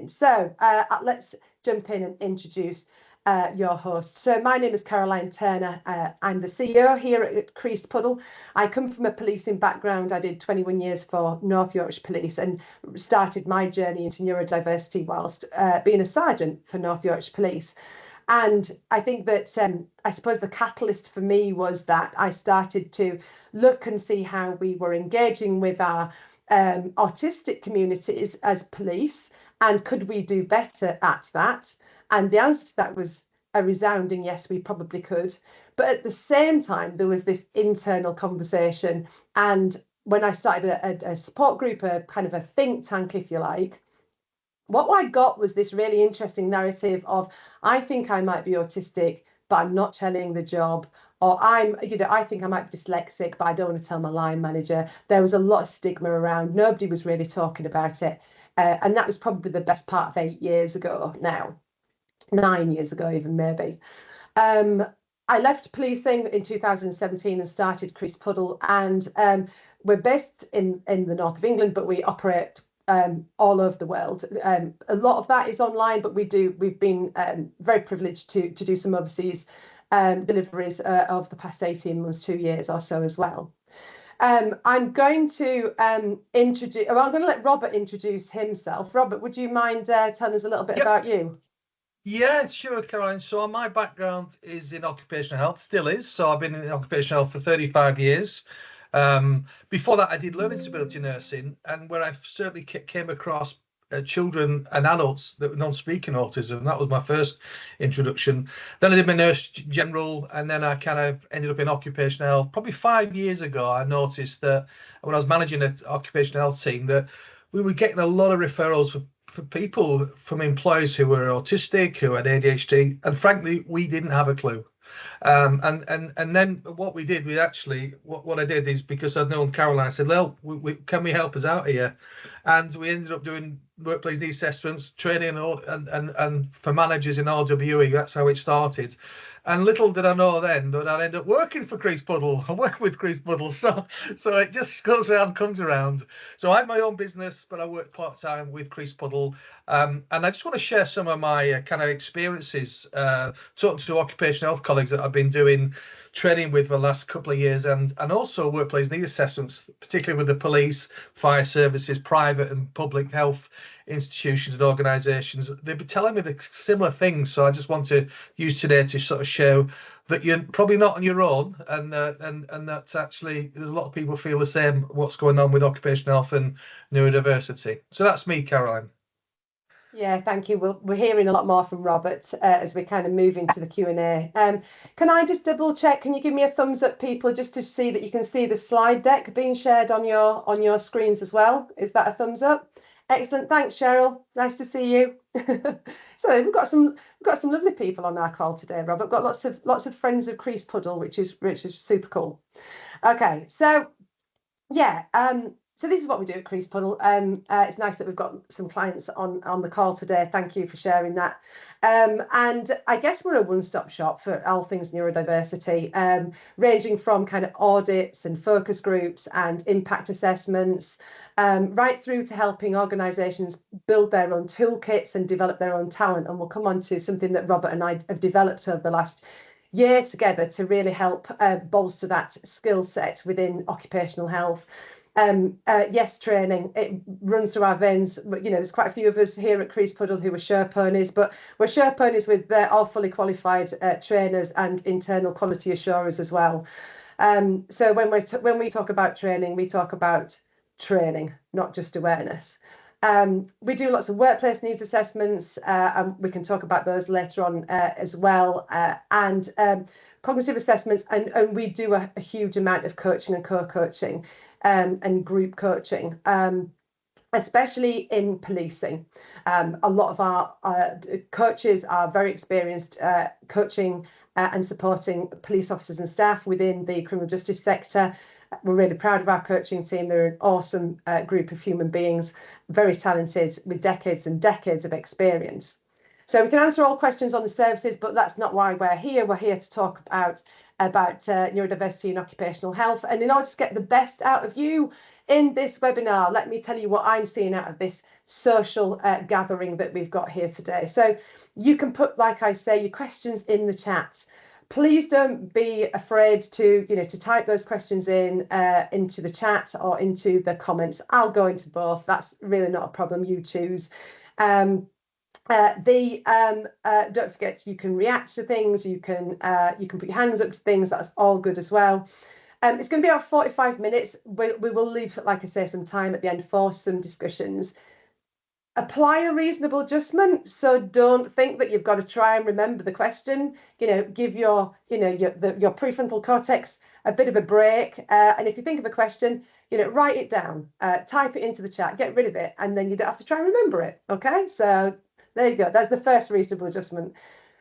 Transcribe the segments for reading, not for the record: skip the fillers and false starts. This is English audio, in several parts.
So let's jump in and introduce your host. So my name is Caroline Turner. I'm the CEO here at Creased Puddle. I come from a policing background. I did 21 years for North Yorkshire Police and started my journey into neurodiversity whilst being a sergeant for North Yorkshire Police. And I think that I suppose the catalyst for me was that I started to look and see how we were engaging with our autistic communities as police, and could we do better at that? And the answer to that was a resounding yes, we probably could. But at the same time, there was this internal conversation. And when I started a support group, a kind of a think tank, if you like, what I got was this really interesting narrative of, I think I might be autistic, but I'm not telling the job. Or I think I might be dyslexic, but I don't want to tell my line manager. There was a lot of stigma around. Nobody was really talking about it. And that was probably the best part of 8 years ago now. 9 years ago, even maybe. I left policing in 2017 and started Creased Puddle. And we're based in the north of England, but we operate all over the world. A lot of that is online, but we've been very privileged to do some overseas deliveries of the past 18 months, 2 years or so as well. I'm going to I'm going to let Robert introduce himself. Robert, would you mind telling us a little bit about you? Yeah, sure, Caroline. So my background is in occupational health, still is. So I've been in occupational health for 35 years. Before that, I did learning disability nursing, and where I certainly came across children and adults that were non-speaking autism. That was my first introduction. Then I did my nurse general, and then I kind of ended up in occupational health. Probably 5 years ago, I noticed that when I was managing an occupational health team, that we were getting a lot of referrals for people from employees who were autistic, who had ADHD, and frankly, we didn't have a clue. And then what we did, what I did is, because I'd known Caroline, I said, well, can we help us out here? And we ended up doing workplace needs assessments, training, and for managers in RWE. That's how it started. And little did I know then that I'd end up working for Creased Puddle and work with Creased Puddle. So it just goes around, comes around. So I have my own business, but I work part-time with Creased Puddle. And I just want to share some of my kind of experiences, talking to occupational health colleagues that I've been doing training with for the last couple of years, and also workplace needs assessments, particularly with the police, fire services, private and public health institutions and organisations. They've been telling me the similar things, so I just want to use today to sort of show that you're probably not on your own, and that's actually, there's a lot of people feel the same, what's going on with occupational health and neurodiversity. So that's me, Caroline. Yeah, thank you. We're hearing a lot more from Robert as we kind of move into the Q&A. Can I just double check? Can you give me a thumbs up, people, just to see that you can see the slide deck being shared on your screens as well? Is that a thumbs up? Excellent. Thanks, Cheryl. Nice to see you. So we've got some lovely people on our call today, Robert. We've got lots of friends of Creased Puddle, which is super cool. Okay, so yeah. So this is what we do at Creased Puddle. It's nice that we've got some clients on the call today. Thank you for sharing that. And I guess we're a one-stop shop for all things neurodiversity, ranging from kind of audits and focus groups and impact assessments, right through to helping organisations build their own toolkits and develop their own talent. And we'll come on to something that Robert and I have developed over the last year together to really help bolster that skill set within occupational health. Yes, training, it runs through our veins. But there's quite a few of us here at Creased Puddle who are share ponies, but we're share ponies with all fully qualified trainers and internal quality assurers as well. So when we talk about training, we talk about training, not just awareness. We do lots of workplace needs assessments, and we can talk about those later on as well, and cognitive assessments, and we do a huge amount of coaching and co-coaching and group coaching, especially in policing. A lot of our coaches are very experienced coaching and supporting police officers and staff within the criminal justice sector. We're really proud of our coaching team. They're an awesome group of human beings, very talented, with decades and decades of experience. So we can answer all questions on the services, but that's not why we're here. We're here to talk about neurodiversity and occupational health. And in order to get the best out of you in this webinar, let me tell you what I'm seeing out of this social gathering that we've got here today. So you can put, like I say, your questions in the chat. Please don't be afraid to, to type those questions in into the chat or into the comments. I'll go into both. That's really not a problem. You choose. Don't forget, you can react to things. You can put your hands up to things. That's all good as well. It's going to be about 45 minutes. We will leave, like I say, some time at the end for some discussions. Apply a reasonable adjustment. So don't think that you've got to try and remember the question. Give your prefrontal cortex a bit of a break. And if you think of a question, write it down, type it into the chat, get rid of it, and then you don't have to try and remember it. Okay, so there you go. That's the first reasonable adjustment.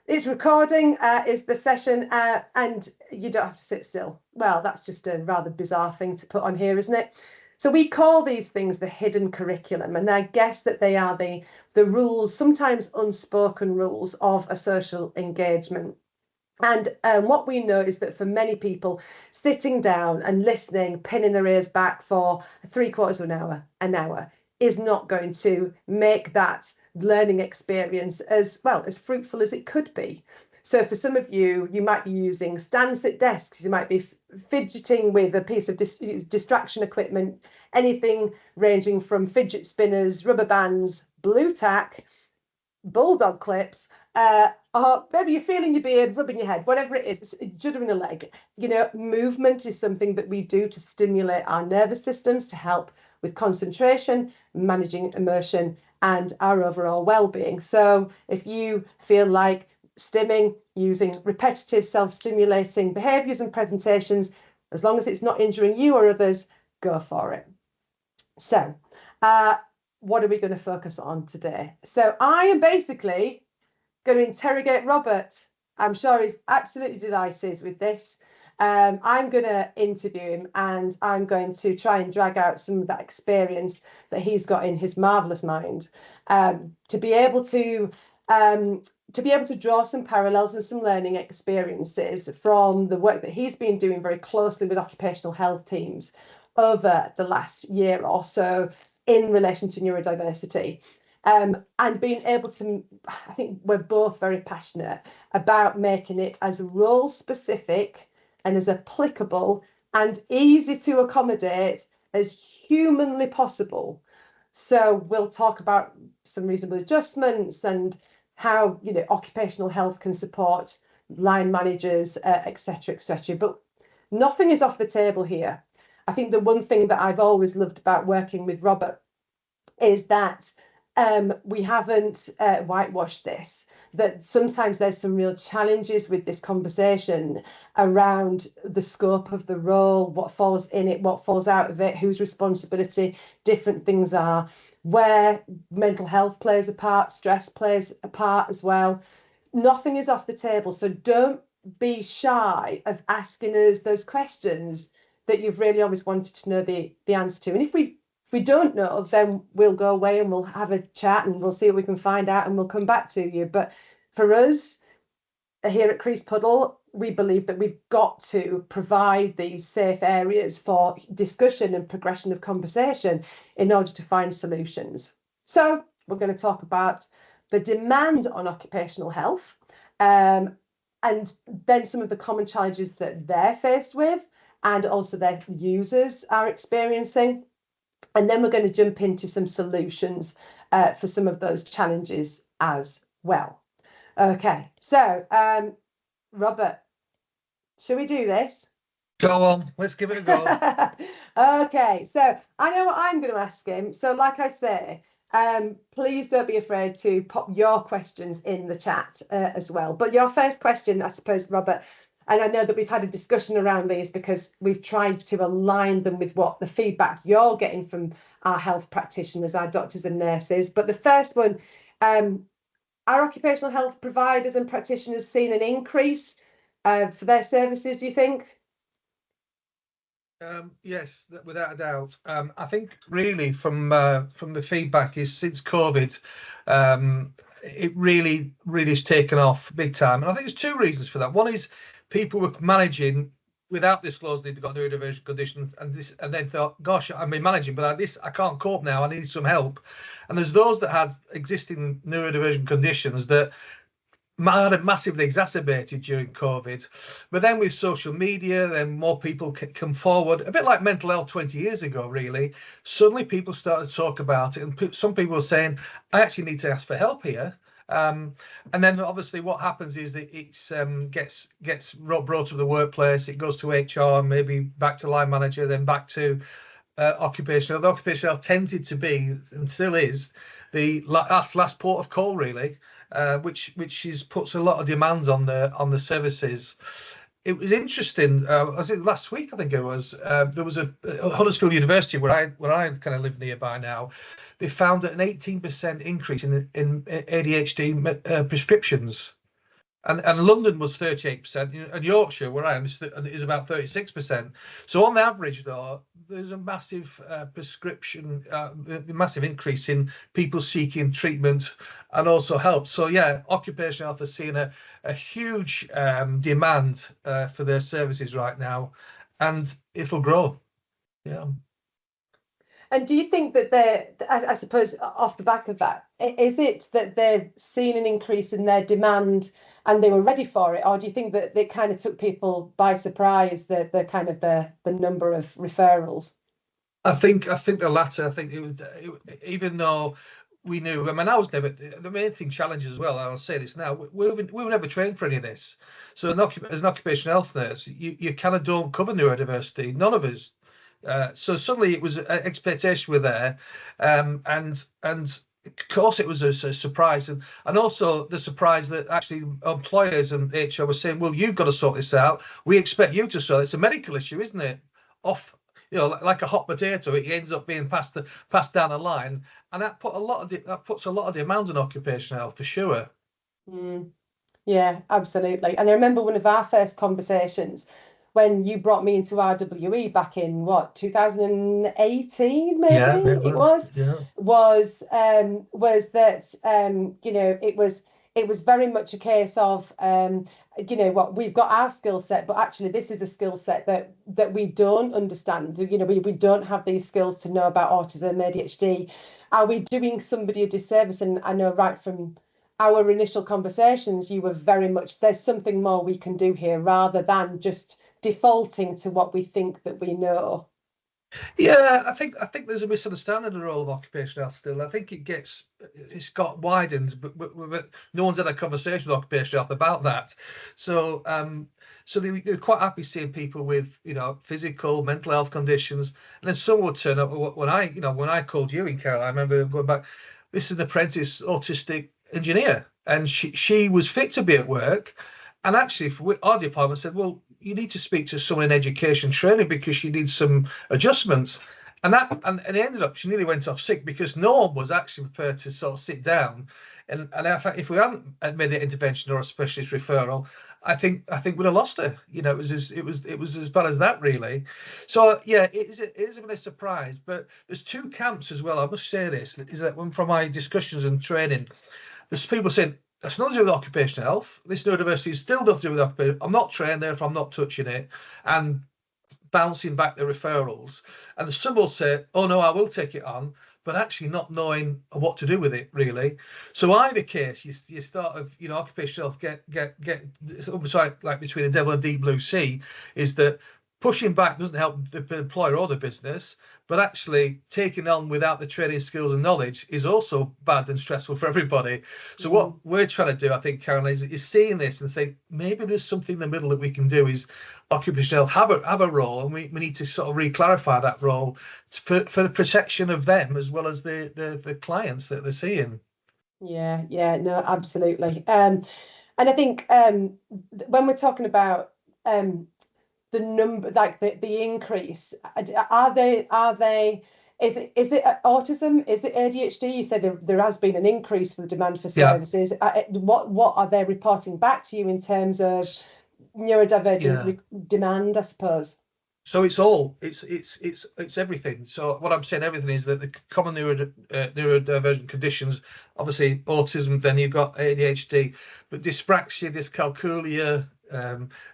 It's recording is the session, and you don't have to sit still. Well, that's just a rather bizarre thing to put on here, isn't it? So we call these things the hidden curriculum, and I guess that they are the rules, sometimes unspoken rules of a social engagement. And what we know is that for many people, sitting down and listening, pinning their ears back for 3/4 of an hour, is not going to make that learning experience as fruitful as it could be. So for some of you, you might be using stand-sit desks, you might be fidgeting with a piece of distraction equipment, anything ranging from fidget spinners, rubber bands, blue tack, bulldog clips, or maybe you're feeling your beard, rubbing your head, whatever it is, juddering a leg. Movement is something that we do to stimulate our nervous systems to help with concentration, managing emotion, and our overall well-being. So if you feel like stimming, using repetitive self-stimulating behaviours and presentations, as long as it's not injuring you or others, go for it. So what are we going to focus on today? So I am basically going to interrogate Robert. I'm sure he's absolutely delighted with this. I'm going to interview him, and I'm going to try and drag out some of that experience that he's got in his marvelous mind, to be able to draw some parallels and some learning experiences from the work that he's been doing very closely with occupational health teams over the last year or so in relation to neurodiversity. And being able to, I think we're both very passionate about making it as role specific and as applicable and easy to accommodate as humanly possible. So we'll talk about some reasonable adjustments and how occupational health can support line managers, etc., etc. But nothing is off the table here. I think the one thing that I've always loved about working with Robert is that we haven't whitewashed this, that sometimes there's some real challenges with this conversation around the scope of the role, what falls in it, what falls out of it, whose responsibility different things are, where mental health plays a part, stress plays a part as well. Nothing is off the table, so don't be shy of asking us those questions that you've really always wanted to know the answer to. And if we don't know, then we'll go away and we'll have a chat and we'll see what we can find out and we'll come back to you. But for us here at Crease Puddle, we believe that we've got to provide these safe areas for discussion and progression of conversation in order to find solutions. So we're going to talk about the demand on occupational health, and then some of the common challenges that they're faced with and also their users are experiencing. And then we're going to jump into some solutions for some of those challenges as well. Okay, so Robert, shall we do this? Go on, let's give it a go. Okay, so I know what I'm going to ask him. So like I say, please don't be afraid to pop your questions in the chat as well. But your first question, I suppose, Robert, and I know that we've had a discussion around these because we've tried to align them with what the feedback you're getting from our health practitioners, our doctors and nurses. But the first one, are occupational health providers and practitioners seeing an increase for their services, do you think? Yes, without a doubt. I think really from the feedback is since COVID, it really has taken off big time. And I think there's two reasons for that. One is people were managing without disclosing they've got neurodivergent conditions, and then thought, gosh, I've been managing, but I can't cope now. I need some help. And there's those that had existing neurodivergent conditions that had it massively exacerbated during COVID. But then with social media, then more people come forward, a bit like mental health 20 years ago, really. Suddenly people started to talk about it, and some people were saying, I actually need to ask for help here. And then obviously what happens is that it gets brought to the workplace, it goes to HR, maybe back to line manager, then back to occupational. The occupational health tended to be, and still is, the last port of call, really, which puts a lot of demands on the services. It was interesting. Was it last week? I think it was. There was a Huddersfield University where I kind of live nearby now. They found an 18% increase in ADHD prescriptions. And London was 38%, and Yorkshire, where I am, is about 36%. So on average, though, there's a massive massive increase in people seeking treatment and also help. So yeah, occupational health is seeing a huge demand for their services right now, and it'll grow. Yeah. And do you think that I suppose off the back of that, is it that they've seen an increase in their demand and they were ready for it, or do you think that it kind of took people by surprise, the kind of the number of referrals? I think the latter. I think even though we knew. I mean, I was never the main thing. Challenges as well. I'll say this now. We were never trained for any of this. So as an occupational health nurse, you kind of don't cover neurodiversity. None of us. So suddenly it was an expectation were there, and of course it was a surprise, and also the surprise that actually employers and HR were saying, well, you've got to sort this out. We expect you to sort it. It's a medical issue, isn't it? Off, like a hot potato, it ends up being passed down a line, and that puts a lot of demands on occupational health for sure. Mm. Yeah, absolutely. And I remember one of our first conversations when you brought me into RWE back in what, 2018, maybe Yeah, it was, yeah. was that it was very much a case of what we've got our skill set, but actually this is a skill set that we don't understand. We don't have these skills to know about autism, ADHD. Are we doing somebody a disservice? And I know right from our initial conversations, you were very much, there's something more we can do here rather than just defaulting to what we think that we know. Yeah, I think there's a misunderstanding of the role of occupational health still. I think it's got widened, but no one's had a conversation with occupational health about that. So they're quite happy seeing people with physical, mental health conditions, and then someone would turn up when I called you in, Carol. I remember going back. This is an apprentice autistic engineer, and she was fit to be at work, and actually our department said, well, you need to speak to someone in education training because she needs some adjustments. And it ended up, she nearly went off sick because no one was actually prepared to sort of sit down. And in fact, if we hadn't made the intervention or a specialist referral, I think we'd have lost her. It was as bad as that, really. So yeah, it is a bit of a surprise. But there's two camps as well. I must say this is that from my discussions and training, there's people saying, that's nothing to do with occupational health. This neurodiversity is still nothing to do with occupational. I'm not trained, therefore I'm not touching it. And bouncing back the referrals. And some will say, oh no, I will take it on, but actually not knowing what to do with it, really. So either case, you start of, occupational health get almost like between the devil and deep blue sea, is that pushing back doesn't help the employer or the business, but actually taking on without the training, skills and knowledge is also bad and stressful for everybody. So what we're trying to do, I think, Caroline, is seeing this and think maybe there's something in the middle that we can do. Is occupational health have a role, and we need to sort of re-clarify that role for the protection of them as well as the clients that they're seeing. Yeah, no, absolutely. And I think when we're talking about the number, like the increase, are they is it autism, is it ADHD? You said there has been an increase for the demand for services. What are they reporting back to you in terms of neurodivergent demand, I suppose? So it's everything. So what I'm saying, everything is that the common neurodivergent conditions, obviously autism, then you've got ADHD, but dyspraxia, dyscalculia,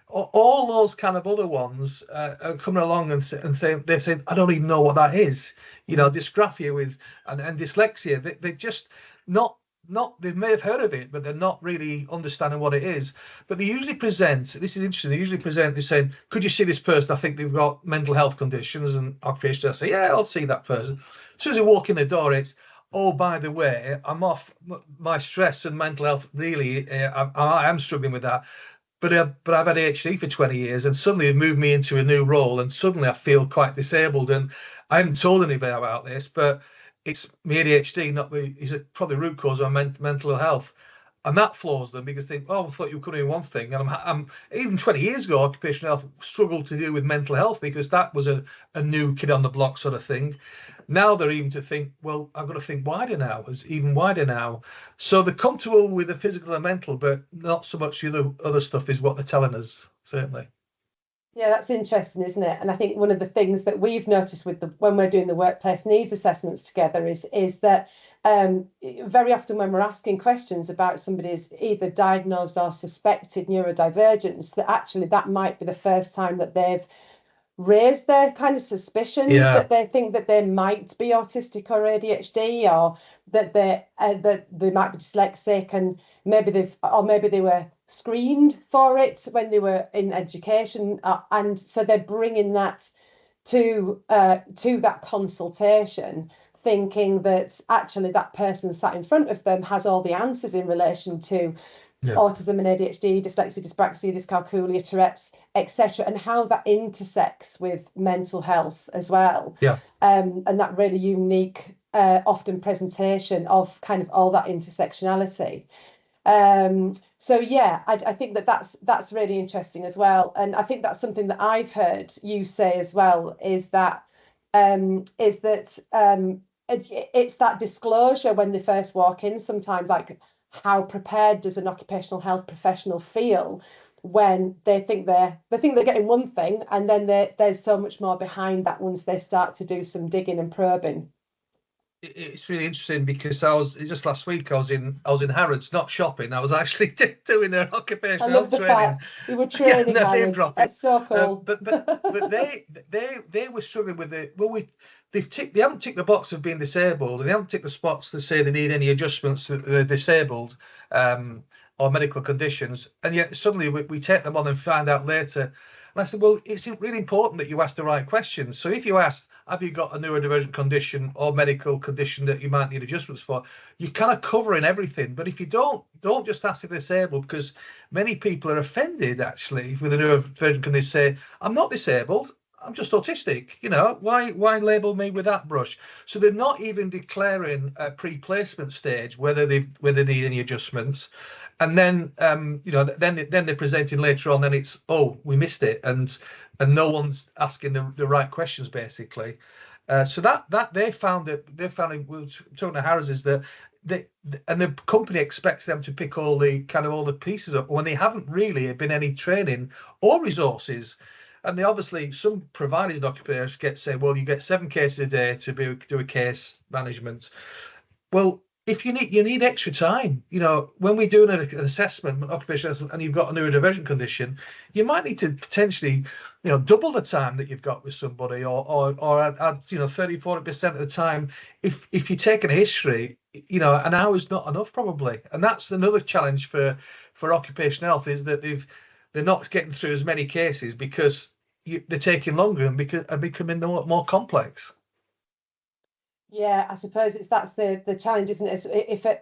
all those kind of other ones are coming along and saying, they're saying, I don't even know what that is. You know, dysgraphia with and dyslexia. They're just not they may have heard of it, but they're not really understanding what it is. But they usually present, this is interesting, they usually present, they're saying, could you see this person? I think they've got mental health conditions and occupation. I say, yeah, I'll see that person. As soon as they walk in the door, it's, oh, by the way, I'm off my stress and mental health. Really, I am struggling with that. But I've had ADHD for 20 years, and suddenly they've moved me into a new role, and suddenly I feel quite disabled. And I haven't told anybody about this, but it's my ADHD, not me, is probably root cause of my mental health. And that floors them because they think, oh, I thought you were doing one thing. And I'm even 20 years ago, occupational health struggled to deal with mental health because that was a new kid on the block sort of thing. Now they're even to think, well, I've got to think wider now, is even wider now. So they're comfortable with the physical and mental, but not so much the other stuff is what they're telling us, certainly. Yeah, that's interesting, isn't it? And I think one of the things that we've noticed with when we're doing the workplace needs assessments together is that very often when we're asking questions about somebody's either diagnosed or suspected neurodivergence, that actually that might be the first time that they've raised their kind of suspicions Yeah, that they think that they might be autistic or ADHD, or that they might be dyslexic, and maybe they were screened for it when they were in education, and so they're bringing that to that consultation, thinking that actually that person sat in front of them has all the answers in relation to yeah, autism and ADHD, dyslexia, dyspraxia, dyscalculia, Tourette's, etc., and how that intersects with mental health as well. yeah. And that really unique, often presentation of kind of all that intersectionality. So yeah, I think that's really interesting as well, and I think that's something that I've heard you say as well, is that it's that disclosure when they first walk in sometimes, like how prepared does an occupational health professional feel when they think they're getting one thing, and then there's so much more behind that once they start to do some digging and probing. It's really interesting because I was just last week. I was in Harrods, not shopping. I was actually doing their I occupational love health the training. fact you were Yeah, training no name Harrods. dropping. That's so cool. But they were struggling with it. Well, they haven't ticked the box of being disabled, and they haven't ticked the box to say they need any adjustments to they're disabled, or medical conditions, and yet suddenly we take them on and find out later. And I said, well, it's really important that you ask the right questions. So if you asked, have you got a neurodivergent condition or medical condition that you might need adjustments for, you're kind of covering everything. But if you don't just ask if they're disabled, because many people are offended actually with a neurodivergent condition. They say, I'm not disabled, I'm just autistic. You know, why label me with that brush? So they're not even declaring a pre-placement stage whether they need any adjustments. And then then they're presenting later on, then it's, oh, we missed it, and no one's asking the right questions basically. So that they found it, we were talking to Harris, is that and the company expects them to pick all the pieces up when they haven't really been any training or resources. And they obviously, some providers and occupations get say, well, you get 7 cases a day to do a case management. Well, if you need extra time, when we do an assessment, an occupational assessment, and you've got a neurodivergent condition, you might need to potentially, double the time that you've got with somebody, or add 30-40% of the time. If you're taking a history, an hour is not enough probably, and that's another challenge for occupational health, is that they're not getting through as many cases because they're taking longer and becoming more complex. Yeah, I suppose that's the challenge, isn't it?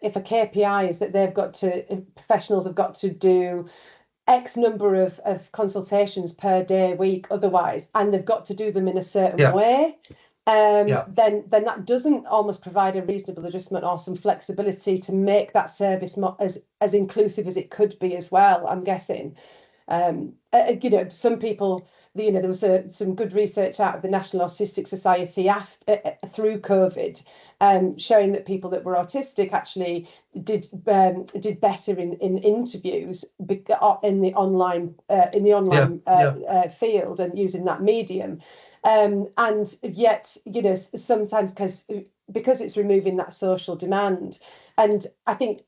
If a KPI is that professionals have got to do X number of consultations per day, week, otherwise, and they've got to do them in a certain Yeah, way, yeah. then that doesn't almost provide a reasonable adjustment or some flexibility to make that service more as inclusive as it could be as well, I'm guessing. Some people, there was some good research out of the National Autistic Society through COVID, showing that people that were autistic actually did better in interviews in the online field and using that medium. And yet, sometimes because it's removing that social demand, and I think,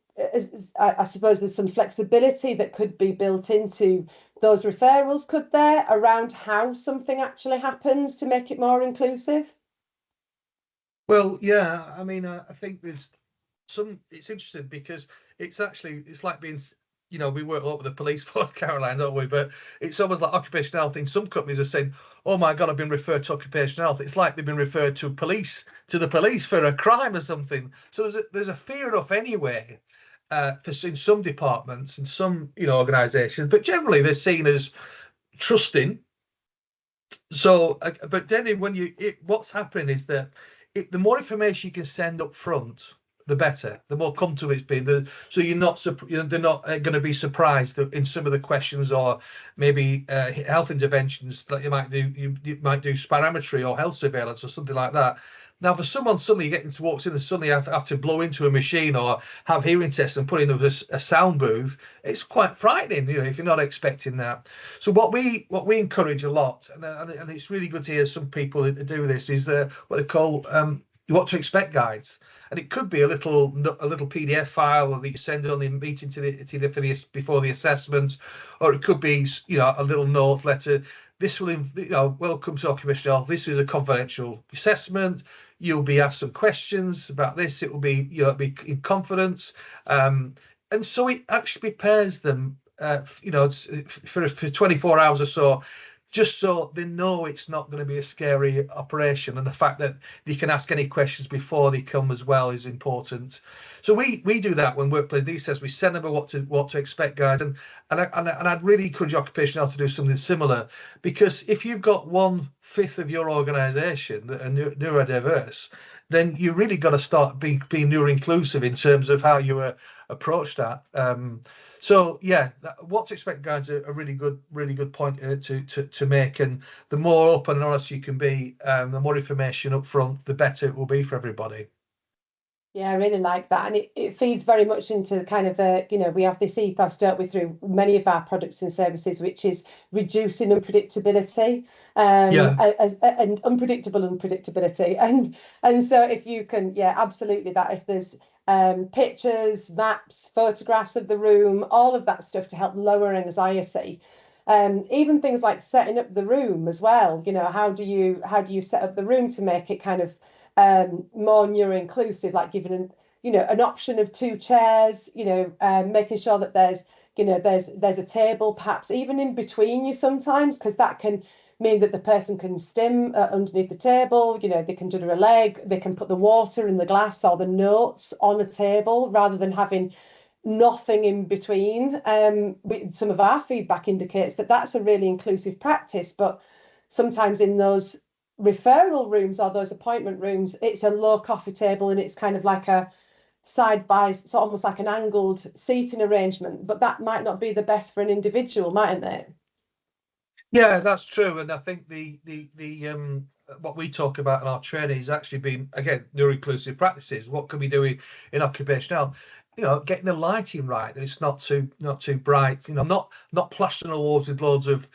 I suppose there's some flexibility that could be built into those referrals, could there, around how something actually happens to make it more inclusive? Well, yeah, I mean, I think there's it's interesting because it's like being, we work a lot with the police force, Caroline, don't we? But it's almost like occupational health. In some companies are saying, oh my God, I've been referred to occupational health. It's like they've been referred to the police for a crime or something. So there's a fear enough anyway, in some departments and some, organisations, but generally they're seen as trusting. So, but then what's happening is that the more information you can send up front, the better. The more comfortable it's been. So they're not going to be surprised that in some of the questions or maybe health interventions that you might do. You might do spirometry or health surveillance or something like that. Now, for someone suddenly getting to walk in and suddenly have to blow into a machine or have hearing tests and put in a sound booth, it's quite frightening, if you're not expecting that. So what we encourage a lot, and it's really good to hear some people do this, is what they call what to expect guides. And it could be a little PDF file that you send on the meeting before the assessment, or it could be a little note letter. This will, welcome to occupational health. This is a confidential assessment. You'll be asked some questions about this. It will be, be in confidence, and so it actually prepares them, for 24 hours or so, just so they know it's not going to be a scary operation, and the fact that they can ask any questions before they come as well is important. So we do that when workplace needs says we send them a what to expect guides, and I'd really encourage occupational health to do something similar, because if you've got 1/5 of your organisation that are neurodiverse, then you really got to start being neuro-inclusive in terms of how you approach that. So yeah, what to expect guides are a really good point to make, and the more open and honest you can be, the more information up front, the better it will be for everybody. Yeah, I really like that. And it feeds very much into kind of we have this ethos, don't we, through many of our products and services, which is reducing unpredictability, and unpredictable unpredictability. And so if you can, absolutely, that if there's pictures, maps, photographs of the room, all of that stuff to help lower anxiety. Even things like setting up the room as well. How do you set up the room to make it kind of more neuro-inclusive, like giving an option of 2 chairs, making sure that there's a table perhaps even in between you sometimes, because that can mean that the person can stim underneath the table, they can do a leg, they can put the water in the glass or the notes on a table rather than having nothing in between. Some of our feedback indicates that that's a really inclusive practice, but sometimes in those referral rooms or those appointment rooms, it's a low coffee table and it's kind of like a it's almost like an angled seating arrangement, but that might not be the best for an individual, mightn't it? Yeah, that's true. And I think the what we talk about in our training is actually being, again, neuro-inclusive practices. What can we do in occupational health? Getting the lighting right, that it's not too bright, not plastering the walls with loads of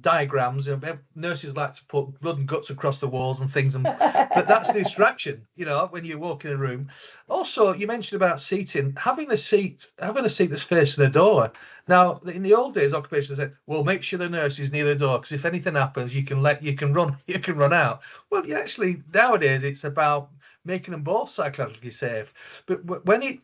diagrams. Nurses like to put blood and guts across the walls and things, but that's a distraction, when you walk in a room. Also, you mentioned about seating, having a seat that's facing a door. Now, in the old days, occupations said, well, make sure the nurse is near the door, because if anything happens, you can run out. Well, actually, nowadays it's about making them both psychologically safe. But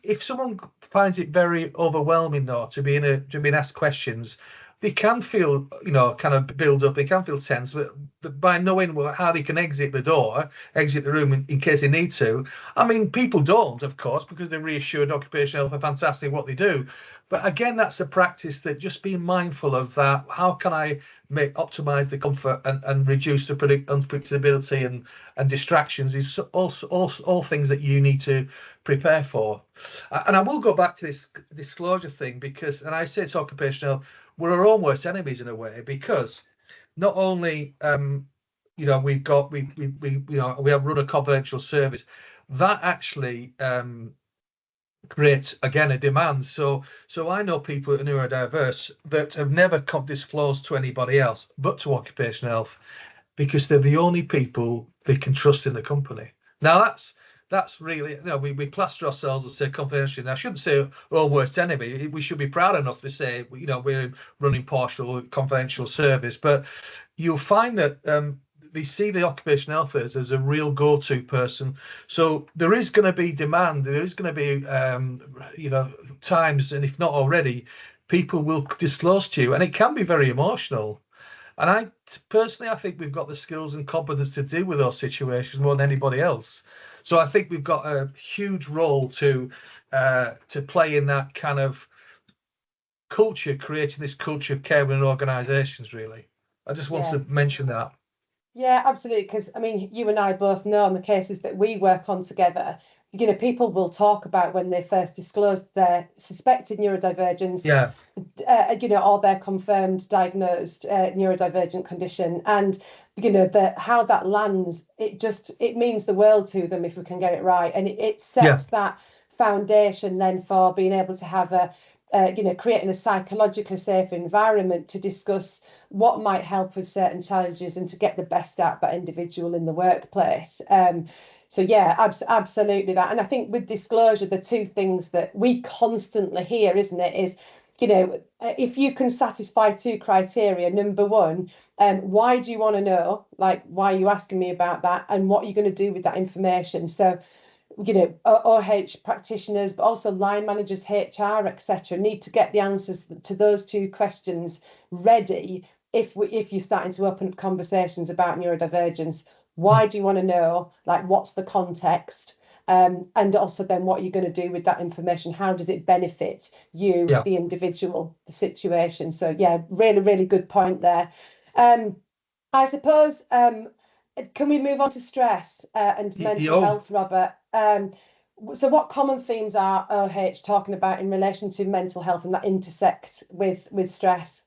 if someone finds it very overwhelming, though, to being asked questions, they can feel, kind of build up. They can feel tense, but by knowing how they can exit the room in case they need to. I mean, people don't, of course, because they're reassured occupational health are fantastic what they do. But again, that's a practice that just being mindful of that. How can I optimize the comfort and reduce the unpredictability and distractions is all things that you need to prepare for. And I will go back to this disclosure thing because, and I say it's occupational, we're our own worst enemies in a way, because not only we've got we have run a confidential service that actually creates again a demand. So I know people that are neurodiverse that have never disclosed to anybody else but to occupational health, because they're the only people they can trust in the company. Now that's really, we plaster ourselves and say confidentiality. Now I shouldn't say worst enemy. We should be proud enough to say we're running partial confidential service, but you'll find that they see the occupational health as a real go-to person. So there is going to be demand. There is going to be times, and if not already, people will disclose to you, and it can be very emotional. And I think we've got the skills and competence to deal with those situations more than anybody else. So I think we've got a huge role to play in that kind of culture, creating this culture of care within organisations. Really, I just wanted to mention that. Yeah, absolutely. Because I mean, you and I both know on the cases that we work on together, people will talk about when they first disclosed their suspected neurodivergence, or their confirmed diagnosed neurodivergent condition, and how that lands. It means the world to them if we can get it right, and it sets that foundation then for being able to have creating a psychologically safe environment to discuss what might help with certain challenges and to get the best out of that individual in the workplace. So yeah, absolutely that. And I think with disclosure, the two things that we constantly hear, isn't it, is, if you can satisfy two criteria, number one, why do you want to know? Like, why are you asking me about that? And what are you going to do with that information? So, OH practitioners, but also line managers, HR, etc., need to get the answers to those two questions ready if you're starting to open up conversations about neurodivergence. Why do you want to know? Like, what's the context? And also then what you're going to do with that information. How does it benefit you, the individual, the situation? So yeah, really, really good point there. I suppose, can we move on to stress and mental health, Robert? So what common themes are OH talking about in relation to mental health and that intersect with stress?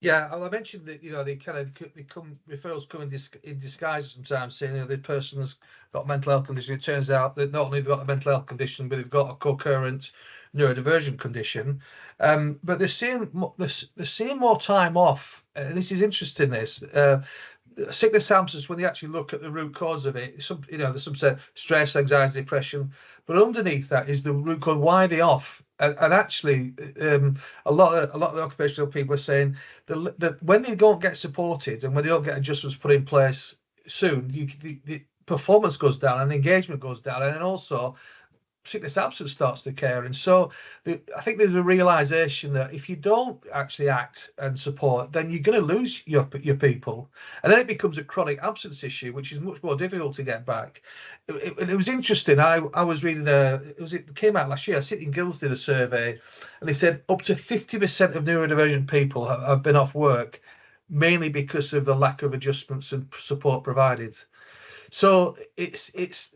Yeah, well, I mentioned that referrals come in disguise sometimes, saying the person has got a mental health condition. It turns out that not only they've got a mental health condition, but they've got a co-current neurodivergent condition. But they're seeing more time off, and this is interesting. Sickness absence, when they actually look at the root cause of it, there's some say stress, anxiety, depression, but underneath that is the root cause. Why are they off? And actually, a lot of the occupational people are saying that when they don't get supported and when they don't get adjustments put in place soon, the performance goes down and engagement goes down, and then also sickness absence starts to occur. And so I think there's a realization that if you don't actually act and support, then you're going to lose your people, and then it becomes a chronic absence issue, which is much more difficult to get back. It was interesting. I was reading it came out last year. City and Guilds did a survey, and they said up to 50% of neurodivergent people have been off work, mainly because of the lack of adjustments and support provided. So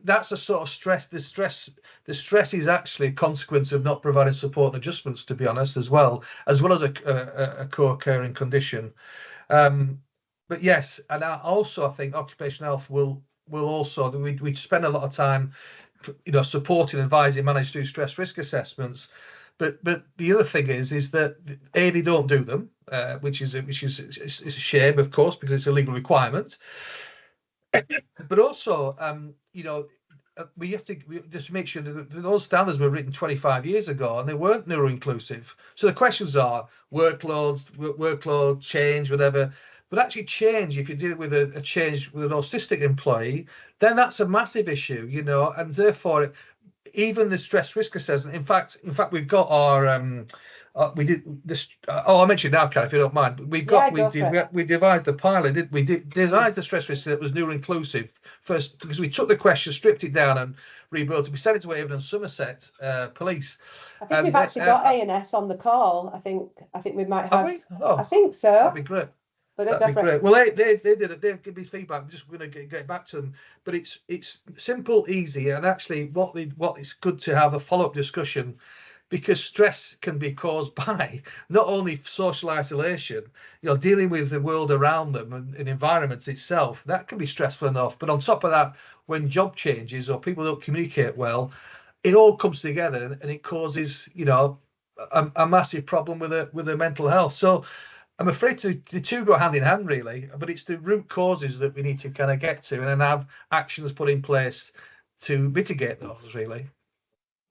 that's a sort of stress. The stress is actually a consequence of not providing support and adjustments, to be honest, as well as a co-occurring condition. But yes, and I think occupational health will also, we spend a lot of time, supporting, advising managers to do stress risk assessments. But the other thing is that they don't do them, which is a shame, of course, because it's a legal requirement. But also, we have to just make sure that those standards were written 25 years ago and they weren't neuro-inclusive. So the questions are workload, change, whatever. But actually change, if you deal with a change with an autistic employee, then that's a massive issue, and therefore even the stress risk assessment. In fact, we've got our we did this. I mentioned now, Kat, if you don't mind. We devised the pilot. We devised the stress risk that was neuro inclusive first, because we took the question, stripped it down, and rebuilt it. We sent it to Avon and Somerset Police. I think we've actually got A&S on the call. I think we might have. Have we? Oh, I think so. That'd be great. But That'd be great. Well, they did it. They give me feedback. I'm just going to get back to them. But it's simple, easy, and actually, what it's good to have a follow-up discussion, because stress can be caused by not only social isolation, dealing with the world around them and environment itself. That can be stressful enough. But on top of that, when job changes or people don't communicate well, it all comes together and it causes, a massive problem with their mental health. So I'm afraid the two go hand in hand, really, but it's the root causes that we need to kind of get to and then have actions put in place to mitigate those, really.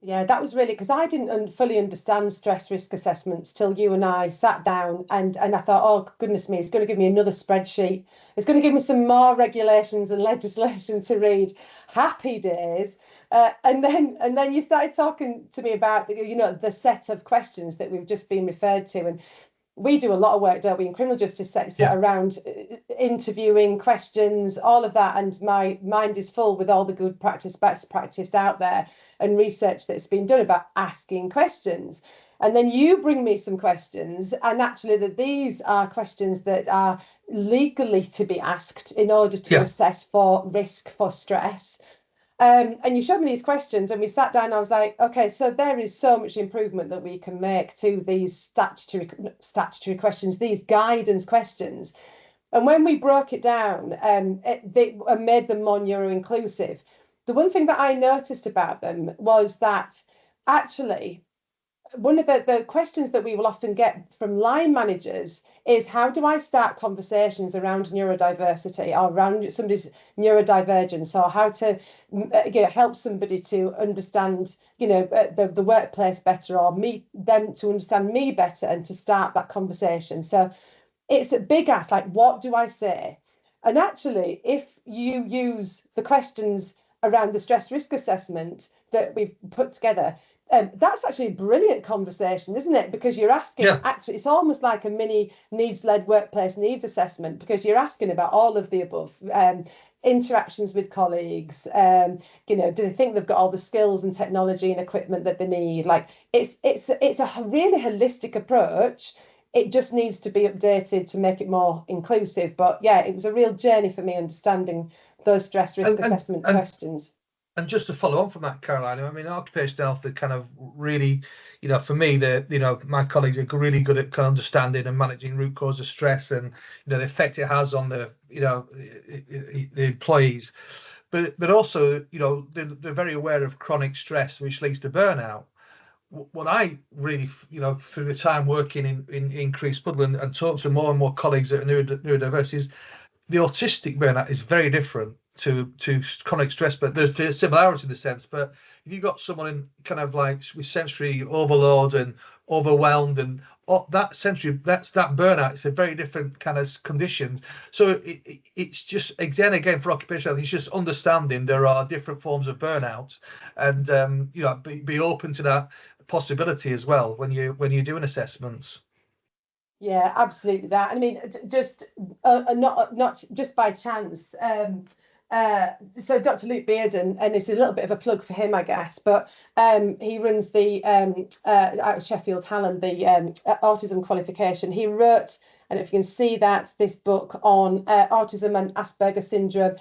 Yeah, that was really because I didn't fully understand stress risk assessments till you and I sat down and I thought, oh goodness me, it's going to give me another spreadsheet. It's going to give me some more regulations and legislation to read. Happy days. And then you started talking to me about the set of questions that we've just been referred to, and we do a lot of work, don't we, in criminal justice sector around interviewing questions, all of that. And my mind is full with all the good practice, best practice out there and research that's been done about asking questions. And then you bring me some questions, and actually that these are questions that are legally to be asked in order to assess for risk for stress. And you showed me these questions and we sat down and I was like, okay, so there is so much improvement that we can make to these statutory questions, these guidance questions. And when we broke it down and made them more neuro-inclusive, the one thing that I noticed about them was that actually one of the questions that we will often get from line managers is, how do I start conversations around neurodiversity or around somebody's neurodivergence, or how to help somebody to understand the workplace better, or them to understand me better and to start that conversation. So it's a big ask, like, what do I say? And actually, if you use the questions around the stress risk assessment that we've put together, that's actually a brilliant conversation, isn't it? Because you're asking, actually, it's almost like a mini needs-led workplace needs assessment, because you're asking about all of the above. Interactions with colleagues, do they think they've got all the skills and technology and equipment that they need? Like, it's a really holistic approach. It just needs to be updated to make it more inclusive. But yeah, it was a real journey for me understanding those stress risk assessment questions. And just to follow on from that, Caroline, I mean, occupational health are kind of really, for me, my colleagues are really good at kind of understanding and managing root cause of stress and, the effect it has on the employees. But also, they're very aware of chronic stress, which leads to burnout. What I really, through the time working in increased Budland and talking to more and more colleagues that are neurodiverse, is the autistic burnout is very different to chronic stress, but there's a similarity in the sense. But if you've got someone in kind of like with sensory overload and overwhelmed and that burnout, it's a very different kind of condition. So it's just again for occupational health, it's just understanding there are different forms of burnout, and be open to that possibility as well when you're doing assessments. Yeah, absolutely that. I mean, just not just by chance. So Dr. Luke Bearden, and it's a little bit of a plug for him, I guess, but he runs the out of Sheffield Hallam, the autism qualification. He wrote, and if you can see that, this book on autism and Asperger syndrome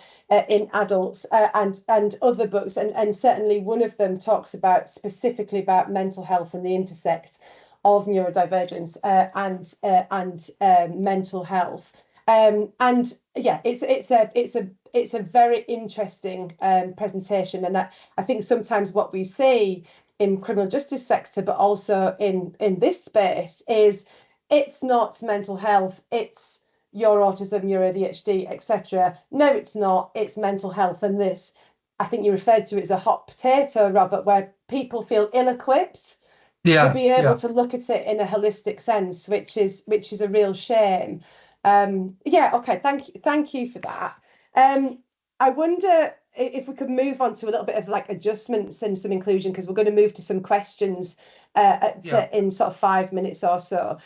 in adults, and other books, and certainly one of them talks about specifically about mental health and the intersect of neurodivergence and mental health. And yeah, it's a very interesting presentation, and I think sometimes what we see in criminal justice sector, but also in this space, is it's not mental health, it's your autism, your ADHD, etc. No, it's not. It's mental health, and this, I think you referred to it as a hot potato, Robert, where people feel ill-equipped to be able to look at it in a holistic sense, which is a real shame. Okay, thank you for that. I wonder if we could move on to a little bit of like adjustments and some inclusion, because we're going to move to some questions in sort of 5 minutes or so.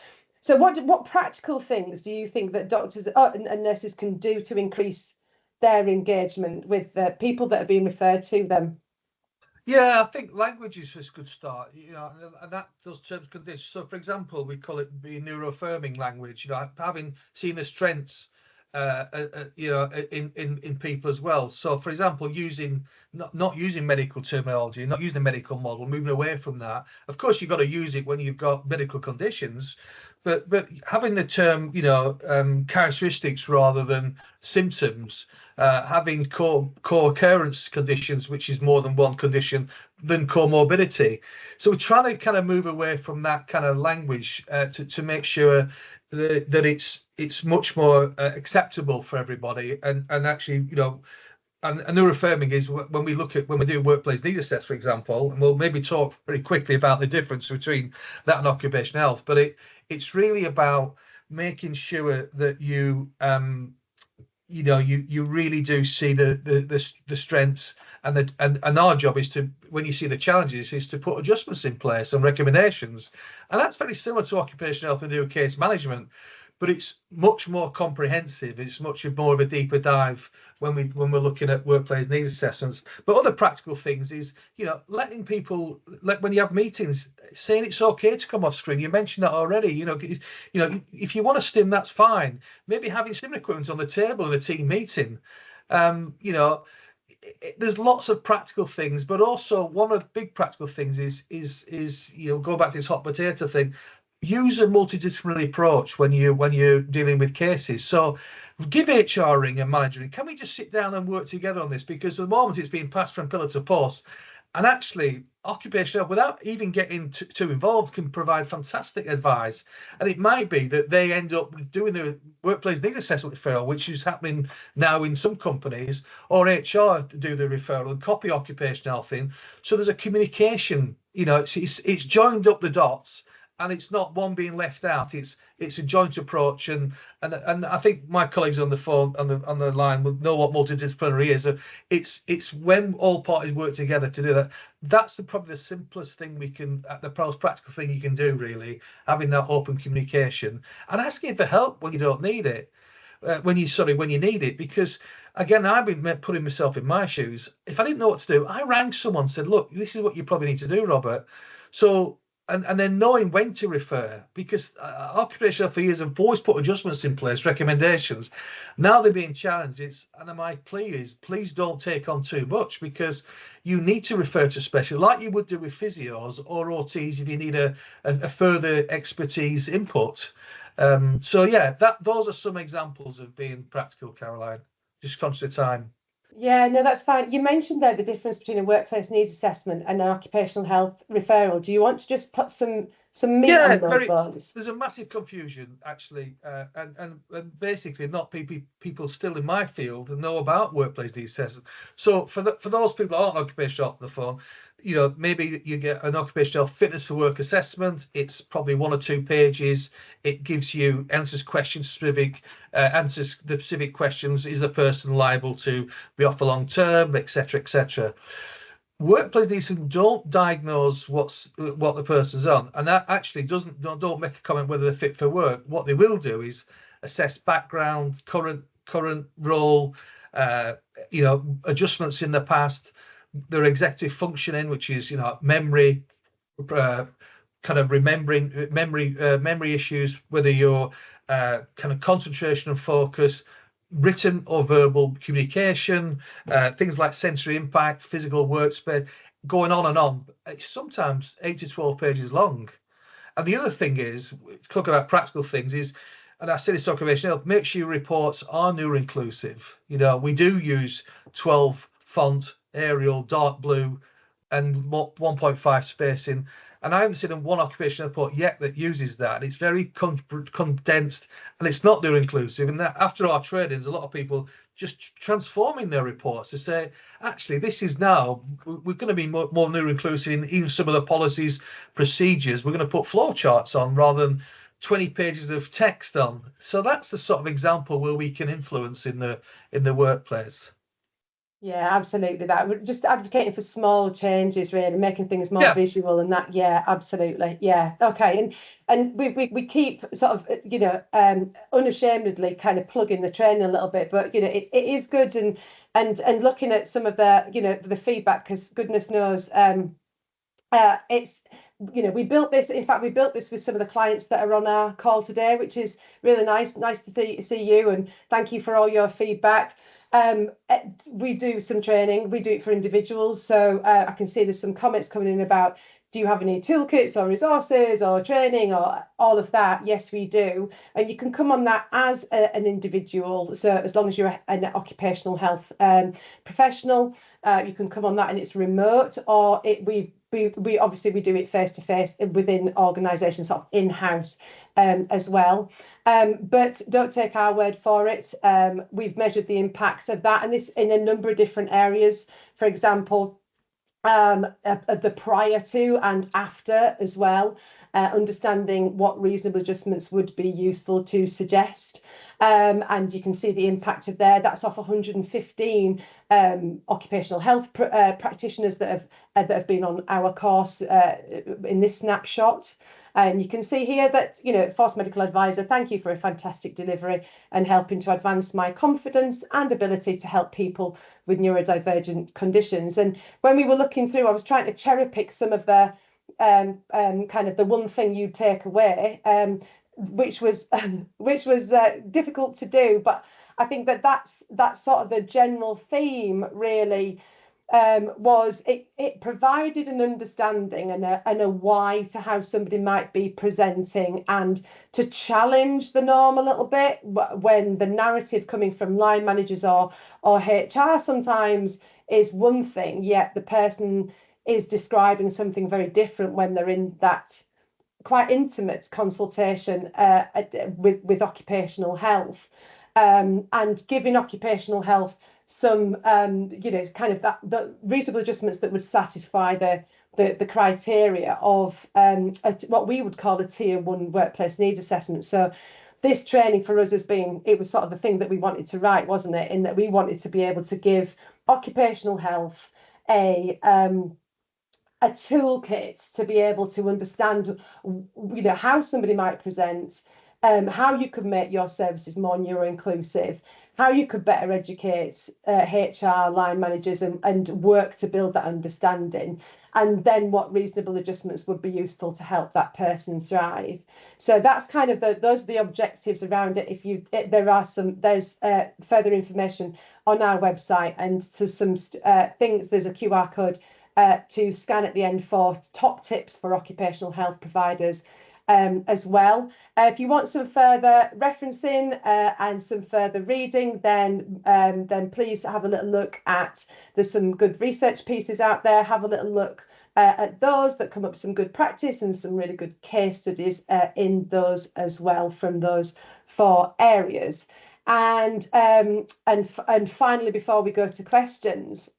So what practical things do you think that doctors and nurses can do to increase their engagement with the people that are being referred to them? Yeah, I think language is a good start, and that does terms and conditions. So, for example, we call it being neuroaffirming language. Having seen the strengths, in people as well. So, for example, using not using medical terminology, not using a medical model, moving away from that. Of course, you've got to use it when you've got medical conditions, but having the term, characteristics rather than symptoms, having co-occurrence conditions, which is more than one condition, than comorbidity. So we're trying to kind of move away from that kind of language to make sure that it's much more acceptable for everybody, and actually, and neuroaffirming is when we do workplace needs assess, for example, and we'll maybe talk very quickly about the difference between that and occupational health, but it's really about making sure that you really do see the strengths, and our job is to, when you see the challenges, is to put adjustments in place and recommendations. And that's very similar to occupational health and do case management, but it's much more comprehensive. It's much more of a deeper dive when we're looking at workplace needs assessments. But other practical things is, letting people, when you have meetings, saying it's okay to come off screen. You mentioned that already. If you want to stim, that's fine. Maybe having stim equipment on the table in a team meeting. There's lots of practical things, but also one of the big practical things is go back to this hot potato thing. Use a multidisciplinary approach when you're dealing with cases. So give HR a ring and manager ring. Can we just sit down and work together on this? Because at the moment it's being passed from pillar to post, and actually occupational health, without even getting too involved, can provide fantastic advice. And it might be that they end up doing the workplace needs assessment referral, which is happening now in some companies, or HR do the referral and copy occupational health in. So there's a communication, it's joined up the dots, and it's not one being left out. It's a joint approach, and I think my colleagues on the phone on the line will know what multidisciplinary is. It's when all parties work together to do that. That's probably the simplest thing the most practical thing you can do, really, having that open communication and asking for help when you don't need it, when you need it. Because again, I've been putting myself in my shoes. If I didn't know what to do, I rang someone and said, look, this is what you probably need to do, Robert. So and then knowing when to refer, because occupational for years have always put adjustments in place, recommendations. Now they're being challenged. And my plea is, please don't take on too much, because you need to refer to specialists like you would do with physios or OTs if you need a further expertise input. So yeah, those are some examples of being practical, Caroline. Just conscious of time. Yeah, no, that's fine. You mentioned there the difference between a workplace needs assessment and an occupational health referral. Do you want to just put some meat on those bones? There's a massive confusion actually, and basically not people still in my field know about workplace needs assessment. So for those people that aren't occupational health on the phone, maybe you get an occupational fitness for work assessment. It's probably 1 or 2 pages. It gives you answers the specific questions. Is the person liable to be off for long term, etc., etc. Workplace needs don't diagnose what the person's on, and that actually don't make a comment whether they're fit for work. What they will do is assess background, current role, adjustments in the past, their executive functioning, which is memory, kind of memory issues, whether you're kind of concentration and focus, written or verbal communication, things like sensory impact, physical workspace, going on and on. It's sometimes 8 to 12 pages long. And the other thing is, talking about practical things, is, and I say this to occupational health, make sure your reports are neuro inclusive. We do use 12 font, Arial, dark blue, and 1.5 spacing. And I haven't seen one occupational report yet that uses that. It's very condensed, and it's not neuro inclusive. And that after our trainings, a lot of people just transforming their reports to say, actually, this is now, we're going to be more neuro inclusive in even some of the policies, procedures. We're going to put flow charts on rather than 20 pages of text on. So that's the sort of example where we can influence in the workplace. Yeah, absolutely. That we're just advocating for small changes, really, making things more Yeah, visual and that. Yeah, absolutely. Yeah. Okay. And we keep sort of unashamedly kind of plugging the training a little bit, but it is good and looking at some of the the feedback, because goodness knows it's we built this. In fact, we built this with some of the clients that are on our call today, which is really nice to see you, and thank you for all your feedback. We do some training, we do it for individuals, so I can see there's some comments coming in about, do you have any toolkits or resources or training or all of that? Yes, we do. And you can come on that as an individual. So as long as you're an occupational health professional, you can come on that, and it's remote, or we obviously we do it face to face within organisations, sort of in-house as well. But don't take our word for it. We've measured the impacts of that, and this in a number of different areas. For example, of the prior to and after as well, understanding what reasonable adjustments would be useful to suggest. And you can see the impact of there. That's off 115 occupational health practitioners that have been on our course in this snapshot. And you can see here that, Force Medical Advisor, thank you for a fantastic delivery and helping to advance my confidence and ability to help people with neurodivergent conditions. And when we were looking through, I was trying to cherry pick some of the kind of the one thing you take away, which was difficult to do. But I think that's sort of the general theme, really. Was it provided an understanding and a why to how somebody might be presenting, and to challenge the norm a little bit when the narrative coming from line managers or HR sometimes is one thing, yet the person is describing something very different when they're in that quite intimate consultation with occupational health, and giving occupational health some kind of the reasonable adjustments that would satisfy the criteria of what we would call a tier 1 workplace needs assessment. So this training for us it was sort of the thing that we wanted to write, wasn't it, in that we wanted to be able to give occupational health a toolkit to be able to understand how somebody might present, how you could make your services more neuro-inclusive, how you could better educate HR line managers and work to build that understanding, and then what reasonable adjustments would be useful to help that person thrive. So that's kind of those are the objectives around it. There's further information on our website, and to some things, there's a QR code to scan at the end for top tips for occupational health providers as well. If you want some further referencing and some further reading, then please have a little look at, there's some good research pieces out there. Have a little look at those that come up with some good practice and some really good case studies in those as well, from those 4 areas. And finally, before we go to questions,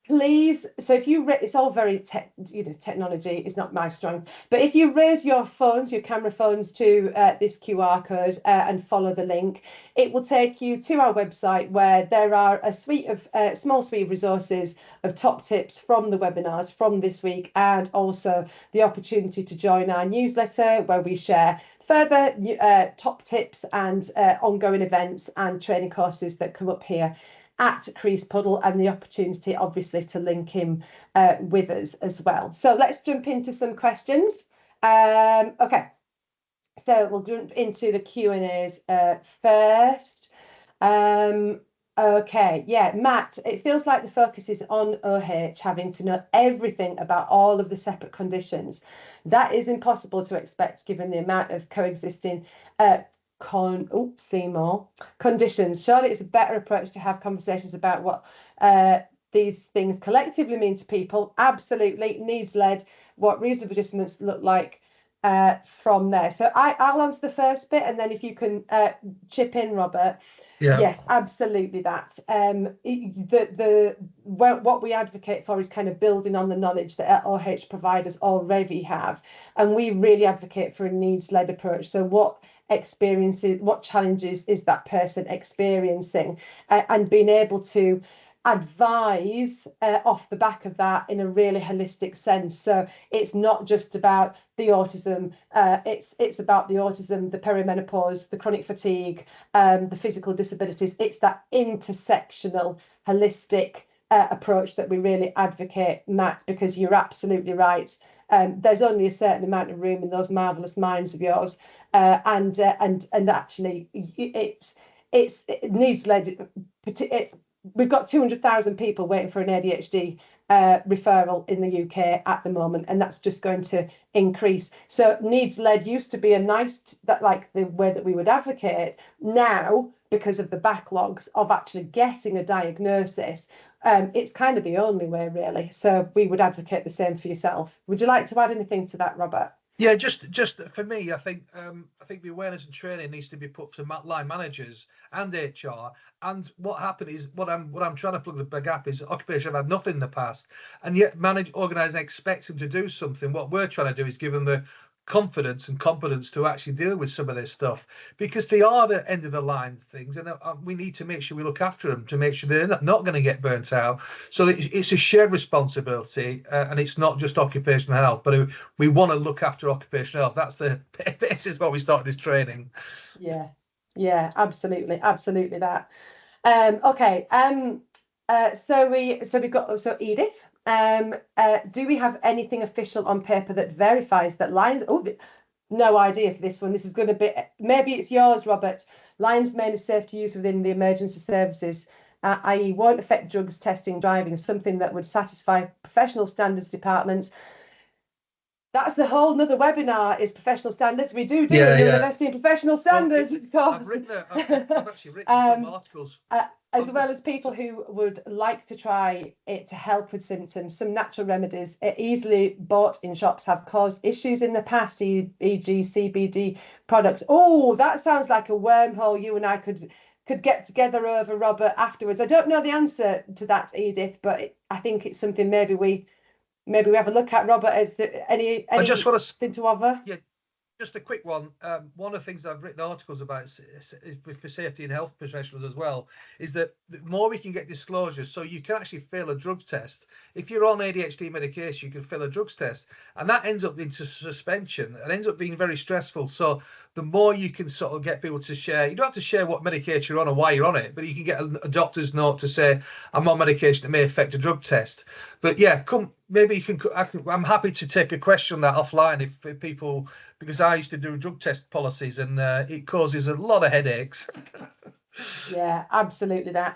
please, so if you it's all very technology is not my strong, but if you raise your phones, your camera phones, to this QR code and follow the link, it will take you to our website, where there are a small suite of resources of top tips from the webinars from this week, and also the opportunity to join our newsletter, where we share further top tips and ongoing events and training courses that come up here at Crease Puddle, and the opportunity obviously to link in with us as well. So let's jump into some questions. Okay, so we'll jump into the Q&As first. Okay, yeah, Matt, it feels like the focus is on OH having to know everything about all of the separate conditions. That is impossible to expect given the amount of coexisting conditions. Surely it's a better approach to have conversations about what these things collectively mean to people. Absolutely, needs-led, what reasonable adjustments look like from there. So I'll answer the first bit, and then if you can chip in, Robert. Yeah. Yes, absolutely that. What we advocate for is kind of building on the knowledge that OH providers already have, and we really advocate for a needs-led approach. So what experiences, what challenges is that person experiencing, and being able to advise off the back of that in a really holistic sense. So it's not just about the autism, it's about the autism, the perimenopause, the chronic fatigue, the physical disabilities. It's that intersectional, holistic approach that we really advocate, Matt, because you're absolutely right. There's only a certain amount of room in those marvelous minds of yours, and actually it's needs led. We've got 200,000 people waiting for an ADHD referral in the UK at the moment, and that's just going to increase. So needs-led used to be a nice, that like the way that we would advocate. Now, because of the backlogs of actually getting a diagnosis, it's kind of the only way, really. So we would advocate the same for yourself. Would you like to add anything to that, Robert? Yeah, just for me, I think the awareness and training needs to be put to line managers and HR. And what happened is what I'm trying to plug the gap is occupation have had nothing in the past, and yet organising expects them to do something. What we're trying to do is give them the confidence and competence to actually deal with some of this stuff, because they are the end of the line things, and we need to make sure we look after them to make sure they're not going to get burnt out. So it's a shared responsibility, and it's not just occupational health, but we want to look after occupational health. That's the basis of why we started this training. Yeah, absolutely that. Okay, so we've got Edith. Do we have anything official on paper that verifies that lines? No idea for this one. This is going to be, maybe it's yours, Robert. Lion's mane is safe to use within the emergency services, i.e. won't affect drugs, testing, driving, something that would satisfy professional standards departments. That's the whole nother webinar, is professional standards. We do Neurodiversity and professional standards, of course. I've actually written some articles. As well as people who would like to try it to help with symptoms. Some natural remedies easily bought in shops have caused issues in the past, e.g. CBD products. Oh, that sounds like a wormhole you and I could get together over, Robert, afterwards. I don't know the answer to that, Edith, but I think it's something maybe we have a look at. Robert, is there anything to offer? Yeah, just a quick one. One of the things I've written articles about is for safety and health professionals as well, is that the more we can get disclosures, so you can actually fail a drugs test. If you're on ADHD medication, you can fail a drugs test, and that ends up into suspension and ends up being very stressful. So the more you can sort of get people to share, you don't have to share what medication you're on or why you're on it, but you can get a doctor's note to say, I'm on medication that may affect a drug test. But yeah, maybe you can. I'm happy to take a question on that offline if people, because I used to do drug test policies, and it causes a lot of headaches. Yeah, absolutely that.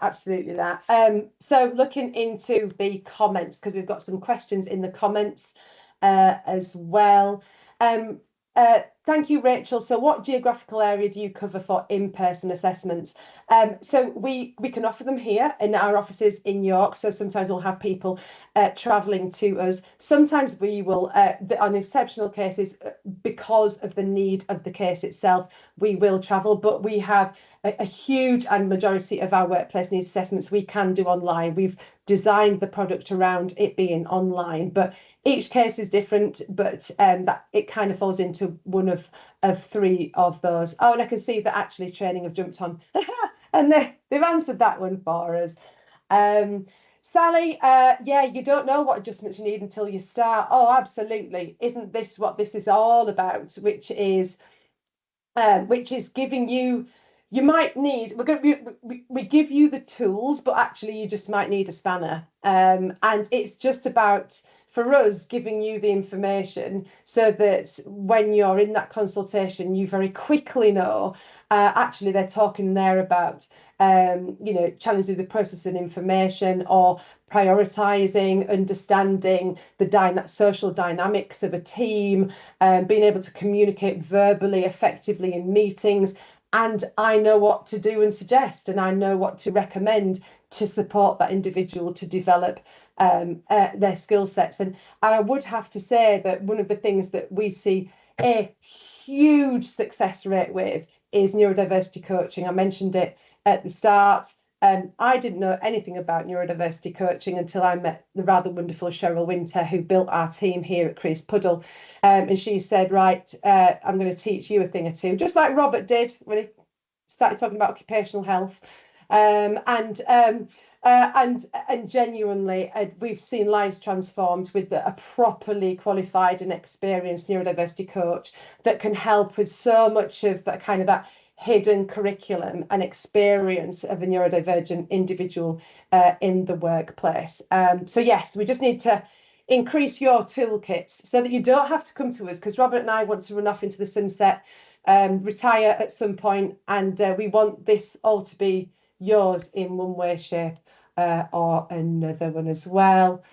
So looking into the comments, because we've got some questions in the comments as well. Thank you, Rachel. So what geographical area do you cover for in-person assessments? So we can offer them here in our offices in York. So sometimes we'll have people travelling to us. Sometimes we will, on exceptional cases, because of the need of the case itself, we will travel. But we have a huge and majority of our workplace needs assessments we can do online. We've designed the product around it being online, but each case is different, but that it kind of falls into one of three of those. Oh, and I can see that actually training have jumped on and they've answered that one for us. Sally, yeah, you don't know what adjustments you need until you start. Oh, absolutely. Isn't this what this is all about? Which is giving you, you might need, we give you the tools, but actually you just might need a spanner. And it's just about, for us, giving you the information so that when you're in that consultation, you very quickly know, actually they're talking there about, challenges with processing information or prioritising, understanding the social dynamics of a team, being able to communicate verbally effectively in meetings. And I know what to do and suggest, and I know what to recommend to support that individual to develop their skill sets. And I would have to say that one of the things that we see a huge success rate with is neurodiversity coaching. I mentioned it at the start. I didn't know anything about neurodiversity coaching until I met the rather wonderful Cheryl Winter, who built our team here at Crease Puddle. And she said, right, I'm going to teach you a thing or two, just like Robert did when he started talking about occupational health. And genuinely, we've seen lives transformed with a properly qualified and experienced neurodiversity coach that can help with so much of that kind of that hidden curriculum and experience of a neurodivergent individual in the workplace. So yes, we just need to increase your toolkits so that you don't have to come to us, because Robert and I want to run off into the sunset, retire at some point, and we want this all to be yours in one way, shape, or another one as well.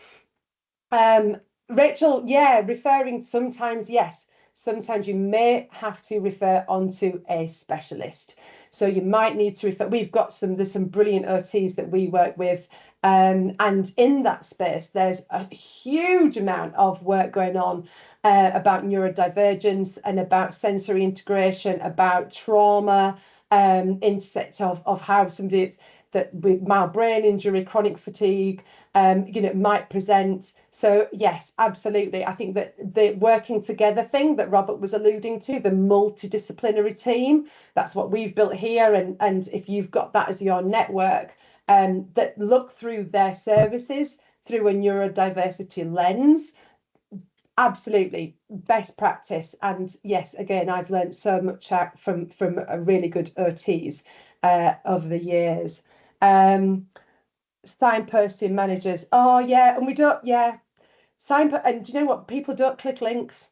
Rachel, yeah, referring sometimes, yes. Sometimes you may have to refer on to a specialist. So you might need to refer. There's some brilliant OTs that we work with. And in that space, there's a huge amount of work going on about neurodivergence and about sensory integration, about trauma, intersect of how somebody that with mild brain injury, chronic fatigue, might present. So yes, absolutely. I think that the working together thing that Robert was alluding to, the multidisciplinary team, that's what we've built here. And if you've got that as your network, that look through their services through a neurodiversity lens, absolutely best practice. And yes, again, I've learned so much out from a really good OTs over the years. Signposting managers. Oh yeah, and we don't, yeah. And do you know what? People don't click links.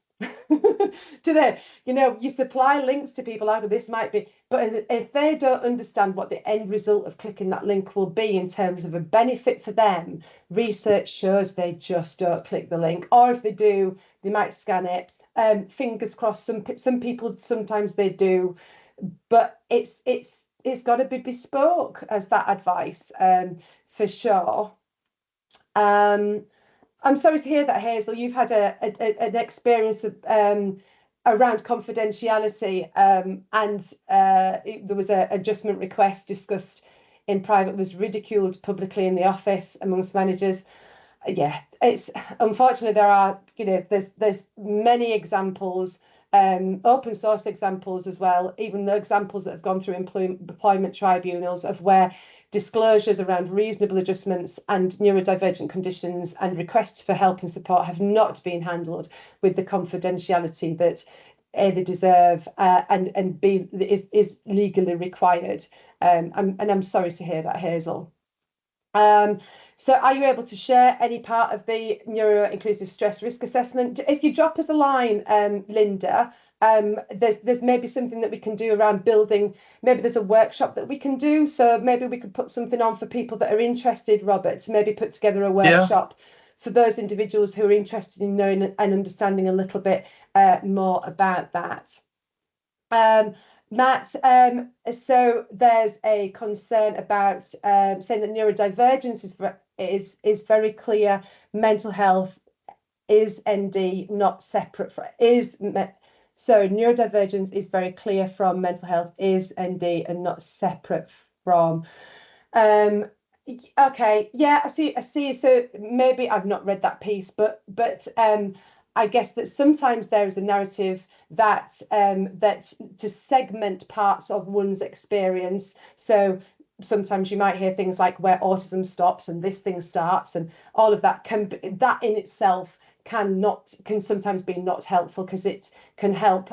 Do they? You supply links to people out of this might be, but if they don't understand what the end result of clicking that link will be in terms of a benefit for them, research shows they just don't click the link. Or if they do, they might scan it. Fingers crossed, some people sometimes they do, but it's got to be bespoke as that advice, for sure. I'm sorry to hear that, Hazel. You've had an experience of, around confidentiality, and there was an adjustment request discussed in private, was ridiculed publicly in the office amongst managers. Yeah, it's unfortunate. There are, there's many examples, open source examples as well, even the examples that have gone through employment tribunals of where disclosures around reasonable adjustments and neurodivergent conditions and requests for help and support have not been handled with the confidentiality that A, they deserve, and B, is legally required. And I'm sorry to hear that, Hazel. So are you able to share any part of the neuro-inclusive stress risk assessment? If you drop us a line, Linda, there's maybe something that we can do around building. Maybe there's a workshop that we can do. So maybe we could put something on for people that are interested, Robert, to maybe put together a workshop for those individuals who are interested in knowing and understanding a little bit more about that. Matt, so there's a concern about saying that neurodivergence is very clear. Mental health is ND, not separate from so neurodivergence is very clear from mental health is ND and not separate from. Okay, yeah, I see. So maybe I've not read that piece, but I guess that sometimes there is a narrative that that to segment parts of one's experience. So sometimes you might hear things like where autism stops and this thing starts, and all of that that in itself can sometimes be not helpful, because it can help.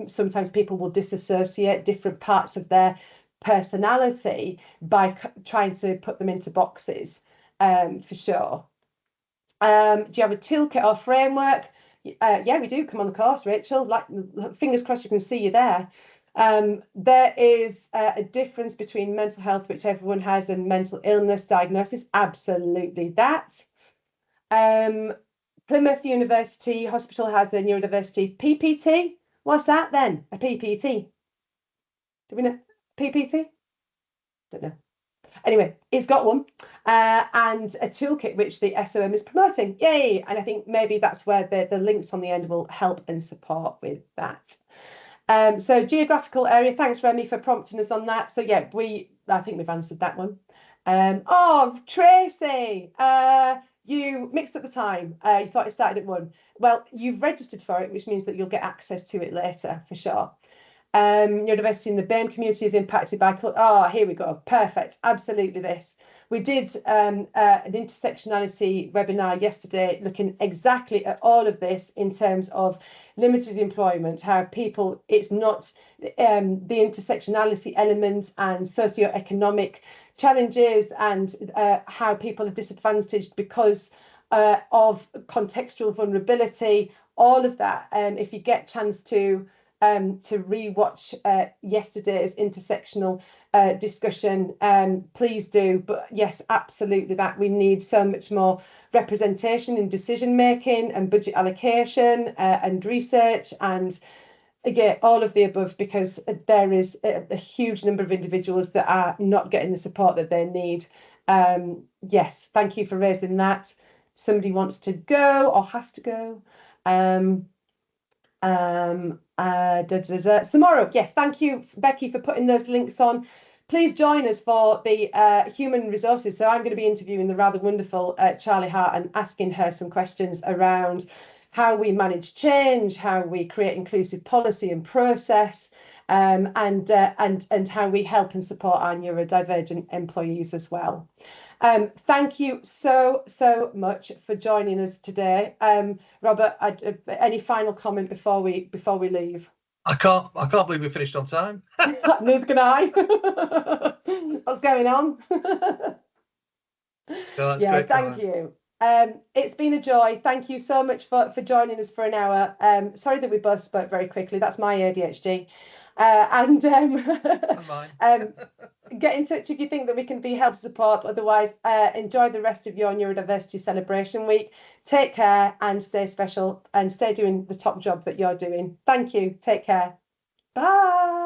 Sometimes people will disassociate different parts of their personality by trying to put them into boxes, for sure. Do you have a toolkit or framework? Yeah, we do. Come on the course, Rachel. Like, fingers crossed you can see you there. There is a difference between mental health, which everyone has, and mental illness diagnosis. Absolutely that. Plymouth University Hospital has a neurodiversity PPT. What's that then? A PPT? Do we know? PPT? Don't know. Anyway, it's got one and a toolkit which the SOM is promoting. Yay! And I think maybe that's where the links on the end will help and support with that. So geographical area, thanks Remy for prompting us on that. So yeah, I think we've answered that one. Oh, Tracy, you mixed up the time. You thought it started at 1. Well, you've registered for it, which means that you'll get access to it later for sure. Neurodiversity in the BAME community is impacted by, here we go, perfect, absolutely this. We did an intersectionality webinar yesterday looking exactly at all of this in terms of limited employment, how people, it's not the intersectionality element and socioeconomic challenges and how people are disadvantaged because of contextual vulnerability, all of that. If you get a chance to re-watch yesterday's intersectional discussion, please do. But yes, absolutely, that we need so much more representation in decision making and budget allocation and research and again all of the above, because there is a huge number of individuals that are not getting the support that they need. Yes, thank you for raising that. Somebody wants to go or has to go. Tomorrow, yes, thank you Becky for putting those links on. Please join us for the human resources. So I'm going to be interviewing the rather wonderful Charlie Hart and asking her some questions around how we manage change, how we create inclusive policy and process, and how we help and support our neurodivergent employees as well. Thank you so much for joining us today. Robert, any final comment before we leave? I can't believe we finished on time. Neither can I. What's going on? No, that's great, thank you. It's been a joy. Thank you so much for joining us for an hour. Sorry that we both spoke very quickly. That's my ADHD. Get in touch if you think that we can be help support. Otherwise, enjoy the rest of your neurodiversity celebration week. Take care and stay special and stay doing the top job that you're doing. Thank you. Take care. Bye.